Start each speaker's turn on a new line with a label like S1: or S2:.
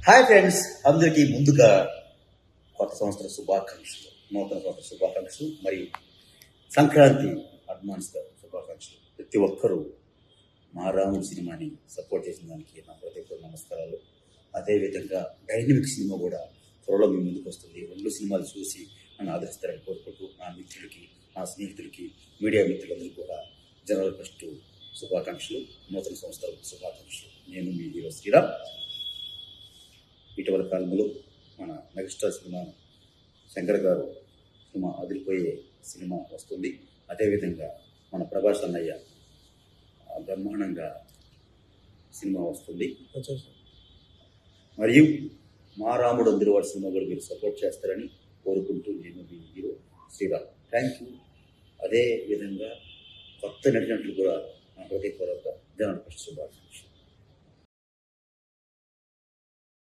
S1: Hi friends, అందరికీ ముందుగా కొత్త సంవత్సర శుభాకాంక్షలు, నూతన సంవత్సర శుభాకాంక్షలు మరియు సంక్రాంతి అడ్వాన్స్గా శుభాకాంక్షలు. ప్రతి ఒక్కరూ మా రాముడు సినిమాని సపోర్ట్ చేసిన దానికి నా హృదయపూర్వక నమస్కారాలు. అదేవిధంగా డైనమిక్ సినిమా కూడా త్వరలో మీ ముందుకు వస్తుంది. 2 సినిమాలు చూసి నన్ను ఆదరిస్తారని కోరుకుంటూ నా మిత్రులకి, నా స్నేహితులకి, మీడియా మిత్రులందరికీ కూడా జనవరి 1 శుభాకాంక్షలు, నూతన సంవత్సర శుభాకాంక్షలు. నేను మీ హీరో శ్రీరామ్. ఇటీవల కాలంలో మన మెగాస్టార్ సినిమా శంకర్ గారు సినిమా అదిరిపోయే సినిమా వస్తుంది. అదేవిధంగా మన ప్రభాస్ అన్నయ్య బ్రహ్మాండంగా సినిమా వస్తుంది. మరియు మా రాముడు అందరివాడు సినిమా కూడా మీరు సపోర్ట్ చేస్తారని కోరుకుంటూ నేను మీ హీరో శ్రీరామ్. Thank you. అదేవిధంగా కొత్త నటినట్లు కూడా నా హృదయపూర్వక జనవరి 1 శుభాకాంక్షలు.